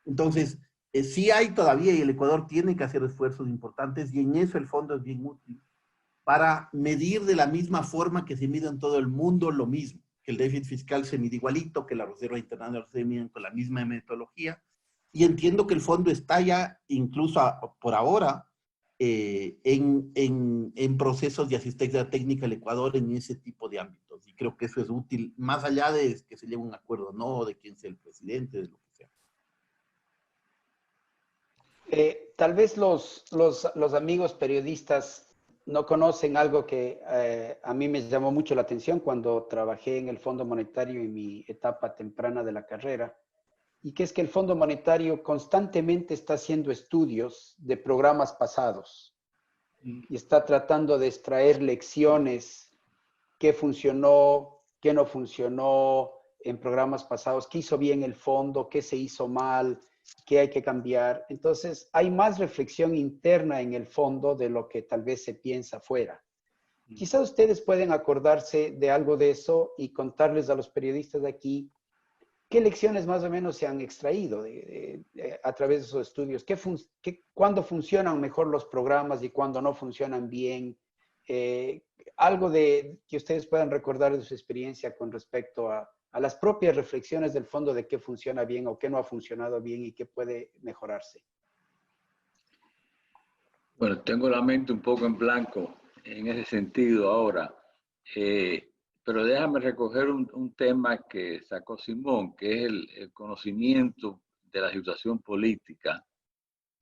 Entonces, sí hay todavía, y el Ecuador tiene que hacer esfuerzos importantes, y en eso el fondo es bien útil, para medir de la misma forma que se mide en todo el mundo lo mismo, que el déficit fiscal se mide igualito, que la Reserva Internacional se mide con la misma metodología, y entiendo que el fondo está ya, incluso por ahora, en procesos de asistencia técnica al Ecuador en ese tipo de ámbitos, y creo que eso es útil, más allá de que se lleve un acuerdo, no de quién sea el presidente, de lo que sea. Tal vez los amigos periodistas no conocen algo que a mí me llamó mucho la atención cuando trabajé en el Fondo Monetario en mi etapa temprana de la carrera, y que es que el Fondo Monetario constantemente está haciendo estudios de programas pasados y está tratando de extraer lecciones, qué funcionó, qué no funcionó en programas pasados, qué hizo bien el fondo, qué se hizo mal, qué hay que cambiar. Entonces, hay más reflexión interna en el fondo de lo que tal vez se piensa fuera. Quizás ustedes pueden acordarse de algo de eso y contarles a los periodistas de aquí qué lecciones más o menos se han extraído a través de esos estudios, cuándo funcionan mejor los programas y cuándo no funcionan bien. Algo de que ustedes puedan recordar de su experiencia con respecto a las propias reflexiones del fondo de qué funciona bien o qué no ha funcionado bien y qué puede mejorarse. Bueno, tengo la mente un poco en blanco en ese sentido ahora, pero déjame recoger un tema que sacó Simón, que es el conocimiento de la situación política.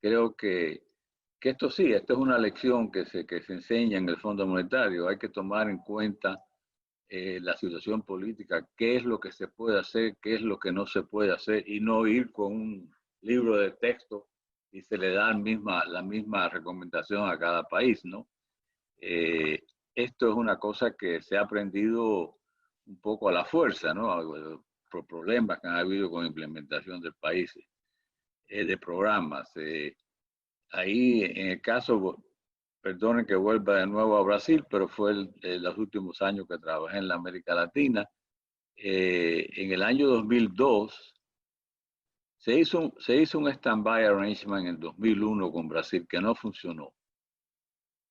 Creo que esto sí, esto es una lección que se enseña en el Fondo Monetario. Hay que tomar en cuenta la situación política, qué es lo que se puede hacer, qué es lo que no se puede hacer, y no ir con un libro de texto y se le da la misma recomendación a cada país, ¿no? Esto es una cosa que se ha aprendido un poco a la fuerza, ¿no? Por problemas que han habido con implementación de países, de programas. Ahí, en el caso, perdonen que vuelva de nuevo a Brasil, pero fue los últimos años que trabajé en la América Latina. En el año 2002, se hizo un stand-by arrangement en el 2001 con Brasil que no funcionó.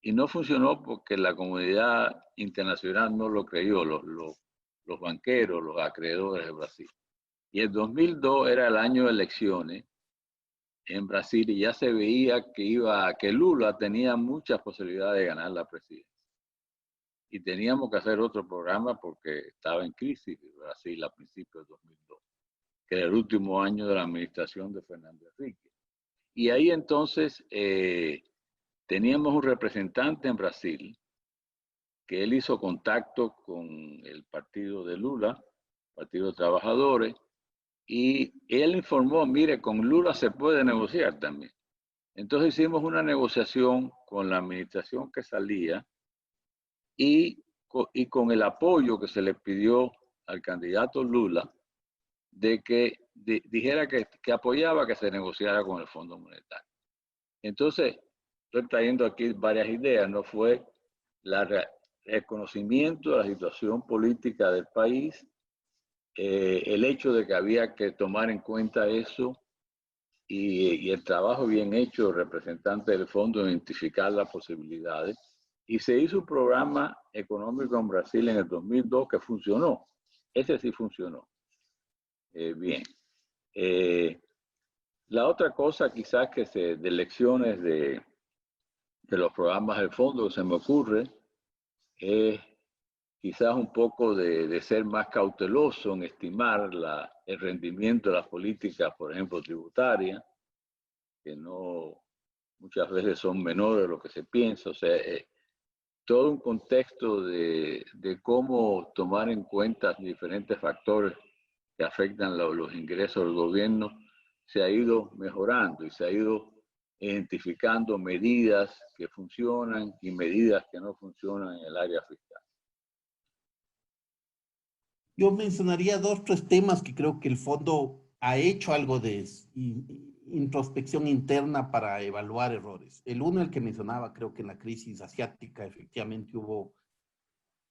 Y no funcionó porque la comunidad internacional no lo creyó, los banqueros, los acreedores de Brasil. Y el 2002 era el año de elecciones en Brasil y ya se veía que Lula tenía muchas posibilidades de ganar la presidencia. Y teníamos que hacer otro programa porque estaba en crisis Brasil a principios de 2002, que era el último año de la administración de Fernando Henrique. Y ahí entonces teníamos un representante en Brasil que él hizo contacto con el partido de Lula, Partido de Trabajadores, y él informó, mire, con Lula se puede negociar también. Entonces hicimos una negociación con la administración que salía y con el apoyo que se le pidió al candidato Lula de que dijera que apoyaba que se negociara con el Fondo Monetario. Entonces, estoy trayendo aquí varias ideas, ¿no? Fue el reconocimiento de la situación política del país, el hecho de que había que tomar en cuenta eso y el trabajo bien hecho del representante del fondo de identificar las posibilidades. Y se hizo un programa económico en Brasil en el 2002 que funcionó. Ese sí funcionó. Bien. La otra cosa quizás de lecciones de los programas del fondo que se me ocurre es quizás un poco de ser más cauteloso en estimar el rendimiento de las políticas, por ejemplo, tributarias, que no muchas veces son menores de lo que se piensa. O sea, todo un contexto de cómo tomar en cuenta diferentes factores que afectan los ingresos del gobierno se ha ido mejorando y se ha ido identificando medidas que funcionan y medidas que no funcionan en el área fiscal. Yo mencionaría dos, tres temas que creo que el fondo ha hecho algo de introspección interna para evaluar errores. El uno, el que mencionaba, creo que en la crisis asiática efectivamente hubo,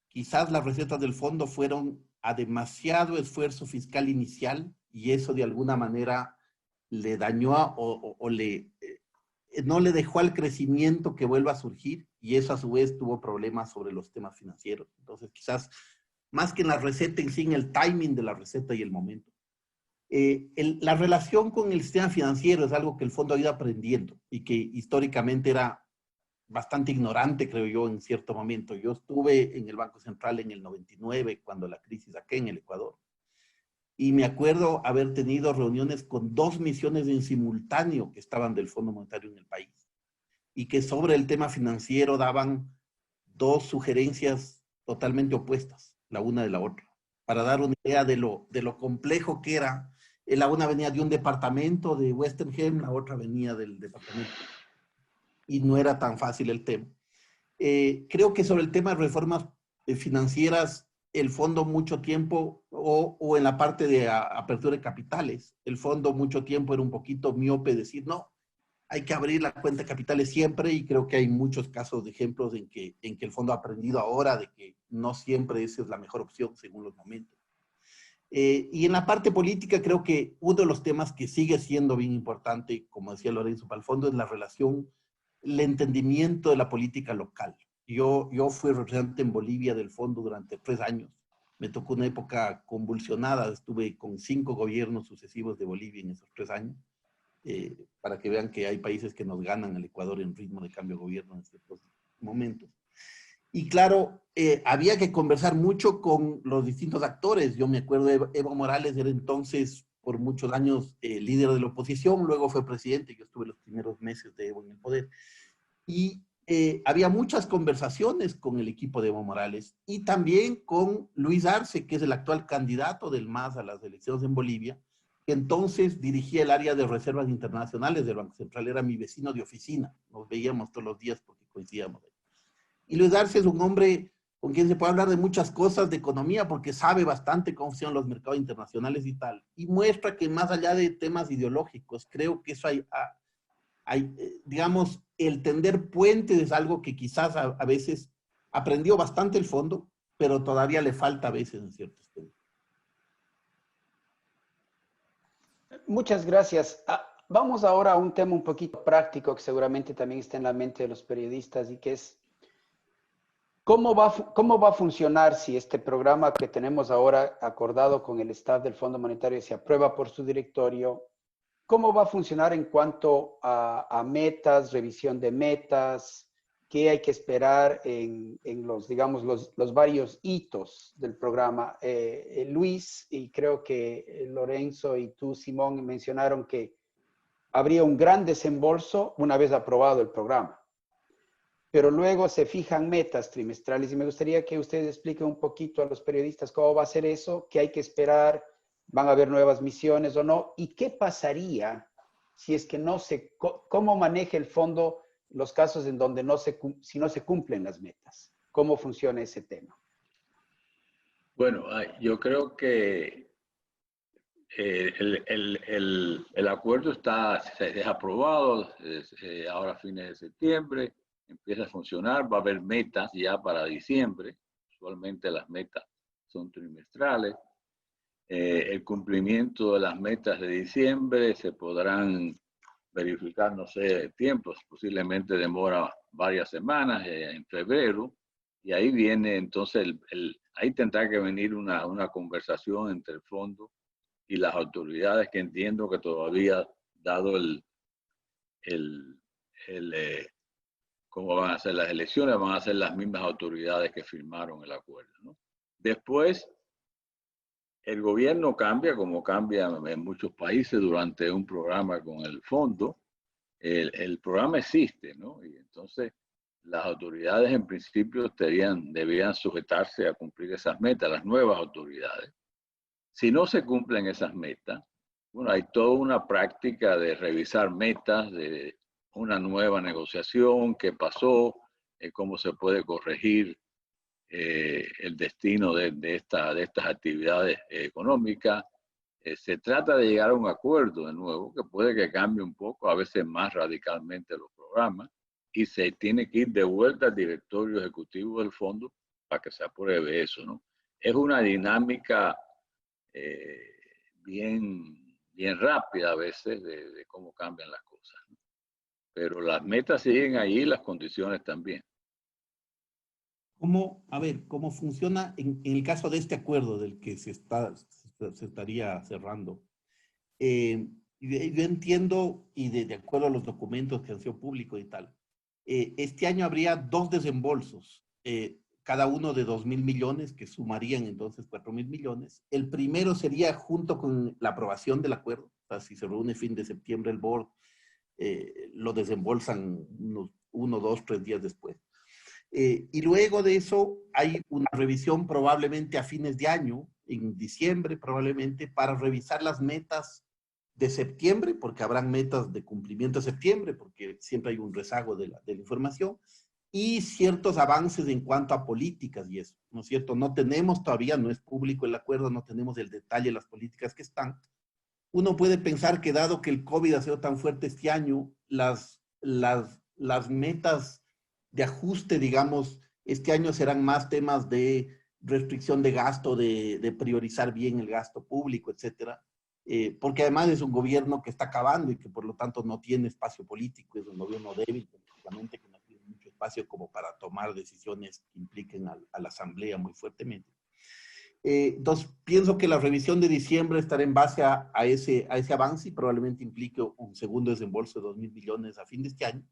quizás las recetas del fondo fueron a demasiado esfuerzo fiscal inicial y eso de alguna manera le dañó no le dejó al crecimiento que vuelva a surgir y eso a su vez tuvo problemas sobre los temas financieros. Entonces quizás más que en la receta en sí, en el timing de la receta y el momento. La relación con el sistema financiero es algo que el fondo ha ido aprendiendo y que históricamente era bastante ignorante, creo yo, en cierto momento. Yo estuve en el Banco Central en el 99, cuando la crisis acá en el Ecuador, y me acuerdo haber tenido reuniones con 2 misiones en simultáneo que estaban del Fondo Monetario en el país, y que sobre el tema financiero daban 2 sugerencias totalmente opuestas, la una de la otra, para dar una idea de lo complejo que era. La una venía de un departamento de Western Helm, la otra venía del departamento, y no era tan fácil el tema. Creo que sobre el tema de reformas financieras, el fondo mucho tiempo, o en la parte de apertura de capitales, el fondo mucho tiempo era un poquito miope, decir, no, hay que abrir la cuenta de capitales siempre, y creo que hay muchos casos de ejemplos en que el fondo ha aprendido ahora de que no siempre esa es la mejor opción según los momentos. Y en la parte política creo que uno de los temas que sigue siendo bien importante, como decía Lorenzo, para el fondo es la relación, el entendimiento de la política local. Yo fui representante en Bolivia del fondo durante 3 años. Me tocó una época convulsionada, estuve con 5 gobiernos sucesivos de Bolivia en esos 3 años. Para que vean que hay países que nos ganan al Ecuador en ritmo de cambio de gobierno en ciertos momentos. Y claro, había que conversar mucho con los distintos actores. Yo me acuerdo de Evo Morales, era entonces por muchos años líder de la oposición, luego fue presidente, yo estuve los primeros meses de Evo en el poder. Y había muchas conversaciones con el equipo de Evo Morales y también con Luis Arce, que es el actual candidato del MAS a las elecciones en Bolivia, que entonces dirigía el área de reservas internacionales del Banco Central, era mi vecino de oficina, nos veíamos todos los días porque coincidíamos. Y Luis Arce es un hombre con quien se puede hablar de muchas cosas de economía porque sabe bastante cómo funcionan los mercados internacionales y tal. Y muestra que más allá de temas ideológicos, creo que eso digamos, el tender puentes es algo que quizás a veces aprendió bastante el fondo, pero todavía le falta a veces en ciertos temas. Muchas gracias. Vamos ahora a un tema un poquito práctico que seguramente también está en la mente de los periodistas y que es ¿cómo va a funcionar si este programa que tenemos ahora acordado con el staff del Fondo Monetario se aprueba por su directorio? ¿Cómo va a funcionar en cuanto a metas, revisión de metas? ¿Qué hay que esperar en los, digamos, los varios hitos del programa? Luis, y creo que Lorenzo y tú, Simón, mencionaron que habría un gran desembolso una vez aprobado el programa. Pero luego se fijan metas trimestrales y me gustaría que ustedes expliquen un poquito a los periodistas cómo va a ser eso, qué hay que esperar, van a haber nuevas misiones o no, y qué pasaría si es que cómo maneja el fondo los casos en donde si no se cumplen las metas, cómo funciona ese tema. Bueno, yo creo que el acuerdo es aprobado ahora a fines de septiembre, empieza a funcionar, va a haber metas ya para diciembre, usualmente las metas son trimestrales. El cumplimiento de las metas de diciembre se podrán verificar, no sé, tiempos, posiblemente demora varias semanas, en febrero, y ahí viene entonces, ahí tendrá que venir una conversación entre el fondo y las autoridades, que entiendo que todavía, dado cómo van a ser las elecciones, van a ser las mismas autoridades que firmaron el acuerdo, ¿no? Después, el gobierno cambia, como cambia en muchos países durante un programa con el fondo. El programa existe, ¿no? Y entonces las autoridades en principio debían sujetarse a cumplir esas metas, las nuevas autoridades. Si no se cumplen esas metas, bueno, hay toda una práctica de revisar metas, de una nueva negociación, qué pasó, cómo se puede corregir el destino de estas actividades económicas. Se trata de llegar a un acuerdo de nuevo, que puede que cambie un poco, a veces más radicalmente los programas, y se tiene que ir de vuelta al directorio ejecutivo del fondo para que se apruebe eso, ¿no? Es una dinámica bien rápida a veces de cómo cambian las cosas, ¿no? Pero las metas siguen ahí, las condiciones también. A ver, ¿cómo funciona en el caso de este acuerdo del que se estaría cerrando? Yo entiendo, y de acuerdo a los documentos que han sido públicos y tal, este año habría 2 desembolsos, cada uno de 2.000 millones, que sumarían entonces 4.000 millones. El primero sería junto con la aprobación del acuerdo, o sea, si se reúne fin de septiembre el board, lo desembolsan unos 1, 2, 3 días después. Y luego de eso hay una revisión probablemente a fines de año, en diciembre probablemente, para revisar las metas de septiembre, porque habrán metas de cumplimiento de septiembre, porque siempre hay un rezago de la información, y ciertos avances en cuanto a políticas y eso, ¿no es cierto? No tenemos todavía, no es público el acuerdo, no tenemos el detalle de las políticas que están. Uno puede pensar que dado que el COVID ha sido tan fuerte este año, las metas de ajuste, digamos, este año serán más temas de restricción de gasto, de priorizar bien el gasto público, etcétera. Porque además es un gobierno que está acabando y que por lo tanto no tiene espacio político, es un gobierno débil, políticamente, que no tiene mucho espacio como para tomar decisiones que impliquen a la asamblea muy fuertemente. Entonces, pienso que la revisión de diciembre estará en base a ese avance y probablemente implique un segundo desembolso de 2.000 millones a fin de este año.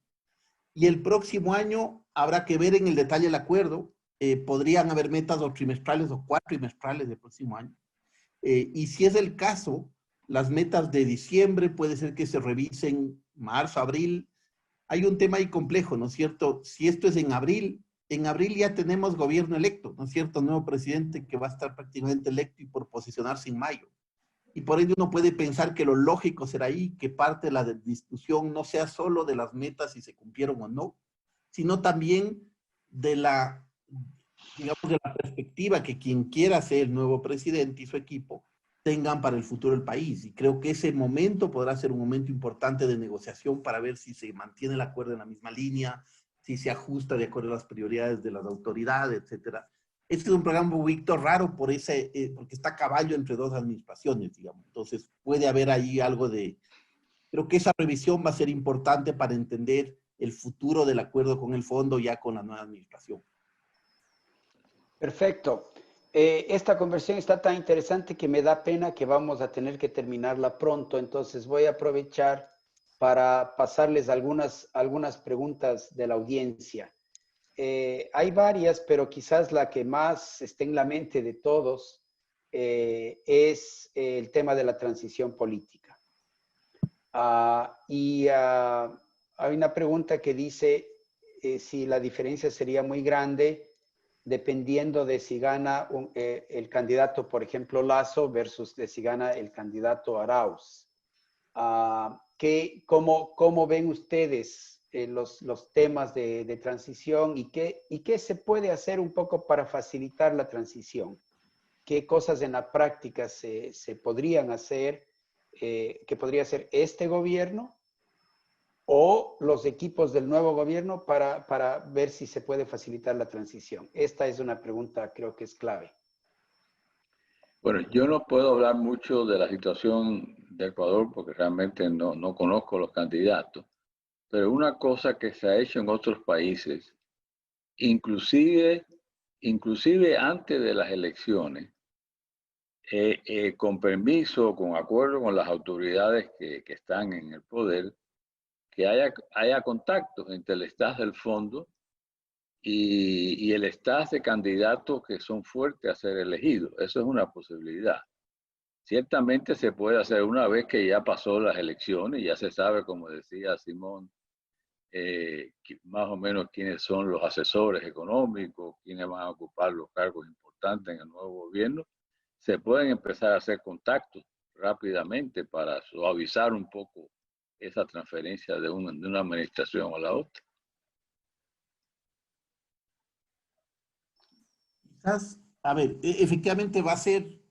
Y el próximo año habrá que ver en el detalle el acuerdo. Podrían haber metas o trimestrales o cuatrimestrales del próximo año. Y si es el caso, las metas de diciembre puede ser que se revisen marzo, abril. Hay un tema ahí complejo, ¿no es cierto? Si esto es en abril ya tenemos gobierno electo, ¿no es cierto? Nuevo presidente que va a estar prácticamente electo y por posicionarse en mayo. Y por ello uno puede pensar que lo lógico será ahí que parte de la discusión no sea solo de las metas si se cumplieron o no, sino también de la, digamos, de la perspectiva que quien quiera ser el nuevo presidente y su equipo tengan para el futuro del país. Y creo que ese momento podrá ser un momento importante de negociación para ver si se mantiene el acuerdo en la misma línea, si se ajusta de acuerdo a las prioridades de las autoridades, etcétera. Este es un programa un poquito raro porque está a caballo entre 2 administraciones, digamos. Entonces puede haber ahí algo de... Creo que esa revisión va a ser importante para entender el futuro del acuerdo con el fondo ya con la nueva administración. Perfecto. Esta conversación está tan interesante que me da pena que vamos a tener que terminarla pronto, entonces voy a aprovechar para pasarles algunas preguntas de la audiencia. Hay varias, pero quizás la que más esté en la mente de todos es el tema de la transición política. Hay una pregunta que dice si la diferencia sería muy grande dependiendo de si gana el candidato, por ejemplo, Lasso, versus de si gana el candidato Arauz. ¿Cómo ven ustedes los temas de transición y qué se puede hacer un poco para facilitar la transición? qué cosas en la práctica se podrían hacer, que podría hacer este gobierno o los equipos del nuevo gobierno para ver si se puede facilitar la transición. Esta es una pregunta, creo que es clave. Bueno, yo no puedo hablar mucho de la situación de Ecuador porque realmente no conozco los candidatos, pero una cosa que se ha hecho en otros países, inclusive antes de las elecciones, con permiso, con acuerdo con las autoridades que están en el poder, que haya contactos entre el staff del fondo y el staff de candidatos que son fuertes a ser elegidos. Eso es una posibilidad. Ciertamente se puede hacer una vez que ya pasó las elecciones, ya se sabe, como decía Simón, más o menos quiénes son los asesores económicos, quiénes van a ocupar los cargos importantes en el nuevo gobierno. Se pueden empezar a hacer contactos rápidamente para suavizar un poco esa transferencia de una administración a la otra. Quizás, a ver, efectivamente va a ser,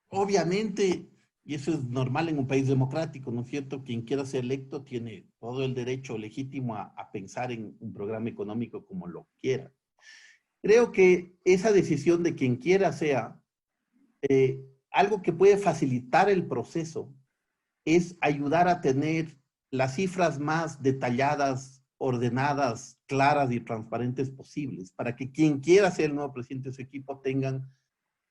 obviamente, y eso es normal en un país democrático, ¿no es cierto? Quien quiera ser electo tiene todo el derecho legítimo a pensar en un programa económico como lo quiera. Creo que esa decisión de quien quiera sea algo que puede facilitar el proceso es ayudar a tener las cifras más detalladas, ordenadas, claras y transparentes posibles, para que quien quiera ser el nuevo presidente de su equipo tengan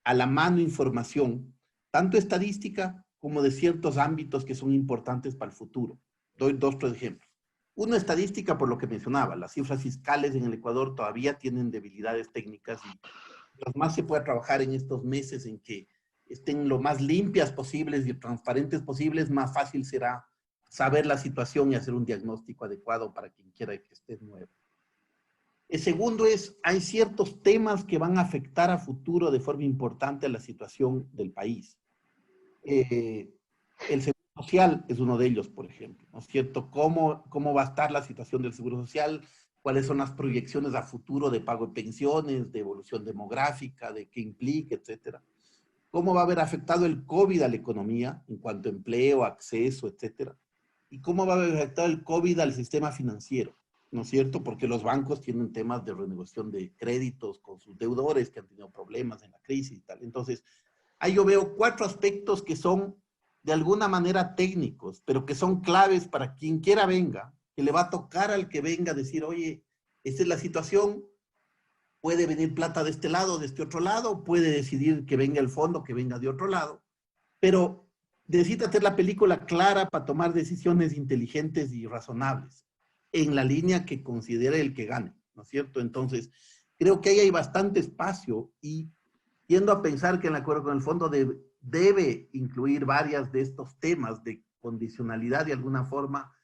a la mano información, tanto estadística como de ciertos ámbitos que son importantes para el futuro. Doy dos, tres ejemplos. Una estadística por lo que mencionaba, las cifras fiscales en el Ecuador todavía tienen debilidades técnicas y mientras más se pueda trabajar en estos meses en que estén lo más limpias posibles y transparentes posibles, más fácil será saber la situación y hacer un diagnóstico adecuado para quien quiera que esté nuevo. El segundo es, hay ciertos temas que van a afectar a futuro de forma importante a la situación del país. El seguro social es uno de ellos, por ejemplo, ¿no es cierto? ¿Cómo va a estar la situación del seguro social? ¿Cuáles son las proyecciones a futuro de pago de pensiones, de evolución demográfica, de qué implica, etcétera? ¿Cómo va a haber afectado el COVID a la economía en cuanto a empleo, acceso, etcétera? ¿Y cómo va a haber afectado el COVID al sistema financiero? ¿No es cierto? Porque los bancos tienen temas de renegociación de créditos con sus deudores que han tenido problemas en la crisis y tal. Entonces, ahí yo veo cuatro aspectos que son de alguna manera técnicos, pero que son claves para quien quiera venga, que le va a tocar al que venga decir, oye, esta es la situación, puede venir plata de este lado, de este otro lado, puede decidir que venga el fondo, que venga de otro lado, pero necesita hacer la película clara para tomar decisiones inteligentes y razonables en la línea que considere el que gane, ¿no es cierto? Entonces, creo que ahí hay bastante espacio y tiendo a pensar que el acuerdo con el fondo debe incluir varias de estos temas de condicionalidad de alguna forma,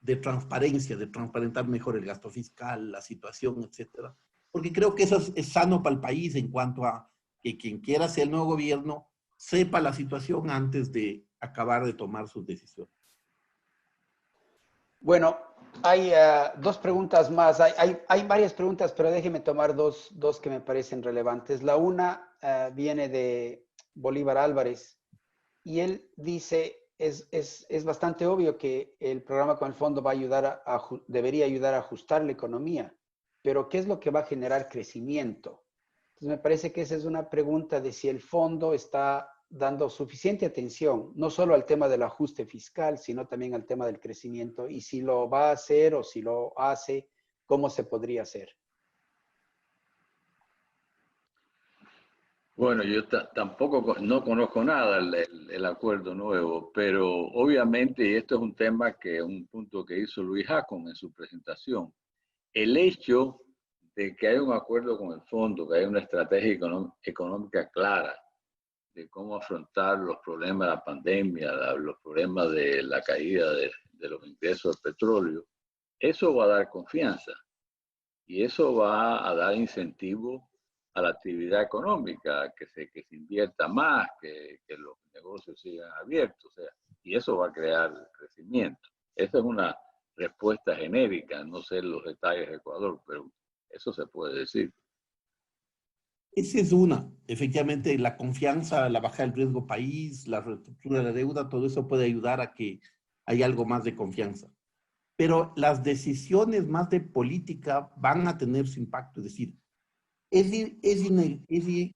de transparencia, de transparentar mejor el gasto fiscal, la situación, etcétera. Porque creo que eso es sano para el país en cuanto a que quien quiera ser el nuevo gobierno sepa la situación antes de acabar de tomar sus decisiones. Bueno, hay dos preguntas más. Hay varias preguntas, pero déjeme tomar dos que me parecen relevantes. La una viene de Bolívar Álvarez y él dice, es bastante obvio que el programa con el fondo va a ayudar debería ayudar a ajustar la economía, pero ¿qué es lo que va a generar crecimiento? Entonces me parece que esa es una pregunta de si el fondo está dando suficiente atención, no solo al tema del ajuste fiscal, sino también al tema del crecimiento, y si lo va a hacer o si lo hace, ¿cómo se podría hacer? Bueno, yo tampoco no conozco nada el acuerdo nuevo, pero obviamente, y esto es un tema un punto que hizo Luis Jacón en su presentación, el hecho de que hay un acuerdo con el fondo, que hay una estrategia económica clara de cómo afrontar los problemas de la pandemia, los problemas de la caída de los ingresos del petróleo, eso va a dar confianza y eso va a dar incentivo a la actividad económica, que se invierta más, que los negocios sigan abiertos, o sea, y eso va a crear crecimiento. Esa es una respuesta genérica, no sé los detalles de Ecuador, pero eso se puede decir. Esa es una. Efectivamente, la confianza, la baja del riesgo país, la reestructura de la deuda, todo eso puede ayudar a que haya algo más de confianza. Pero las decisiones más de política van a tener su impacto. Es decir, es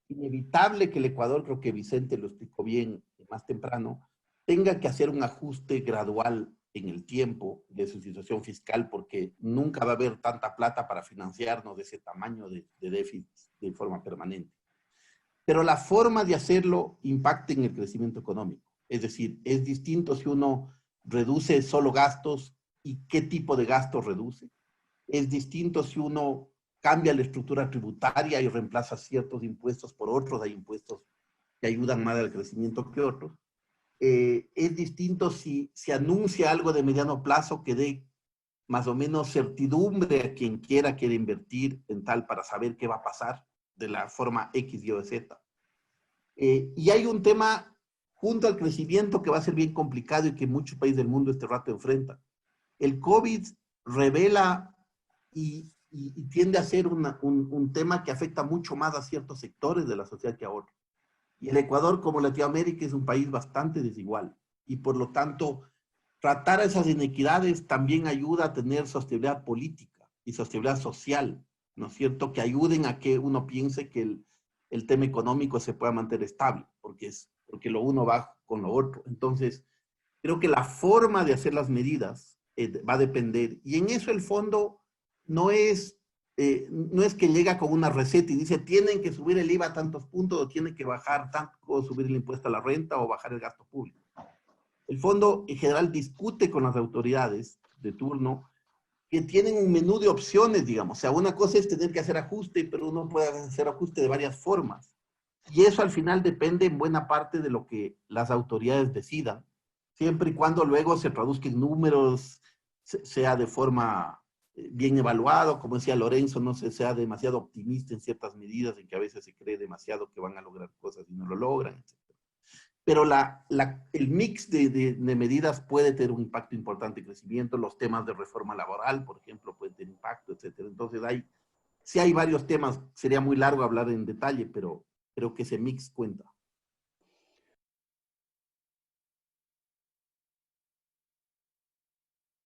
inevitable que el Ecuador, creo que Vicente lo explicó bien más temprano, tenga que hacer un ajuste gradual en el tiempo de su situación fiscal, porque nunca va a haber tanta plata para financiarnos de ese tamaño de déficit de forma permanente. Pero la forma de hacerlo impacta en el crecimiento económico. Es decir, es distinto si uno reduce solo gastos y qué tipo de gastos reduce. Es distinto si uno cambia la estructura tributaria y reemplaza ciertos impuestos por otros. Hay impuestos que ayudan más al crecimiento que otros. Es distinto si se anuncia algo de mediano plazo que dé más o menos certidumbre a quien quiera invertir en tal para saber qué va a pasar de la forma X, Y o Z. Y hay un tema junto al crecimiento que va a ser bien complicado y que muchos países del mundo este rato enfrentan. El COVID revela y tiende a ser un tema que afecta mucho más a ciertos sectores de la sociedad que a otros. Y el Ecuador, como Latinoamérica, es un país bastante desigual. Y por lo tanto, tratar esas inequidades también ayuda a tener sostenibilidad política y sostenibilidad social, ¿no es cierto? Que ayuden a que uno piense que el tema económico se pueda mantener estable, porque lo uno va con lo otro. Entonces, creo que la forma de hacer las medidas va a depender. Y en eso el fondo no es, no es que llega con una receta y dice, tienen que subir el IVA a tantos puntos, o tienen que bajar tanto, o subir el impuesto a la renta, o bajar el gasto público. El fondo en general discute con las autoridades de turno que tienen un menú de opciones, digamos. O sea, una cosa es tener que hacer ajuste, pero uno puede hacer ajuste de varias formas. Y eso al final depende en buena parte de lo que las autoridades decidan, siempre y cuando luego se traduzca en números, sea de forma bien evaluado, como decía Lorenzo, no se sea demasiado optimista en ciertas medidas, en que a veces se cree demasiado que van a lograr cosas y no lo logran, etc. Pero el mix de medidas puede tener un impacto importante en crecimiento. Los temas de reforma laboral, por ejemplo, pueden tener impacto, etcétera. Entonces, sí hay varios temas. Sería muy largo hablar en detalle, pero creo que ese mix cuenta.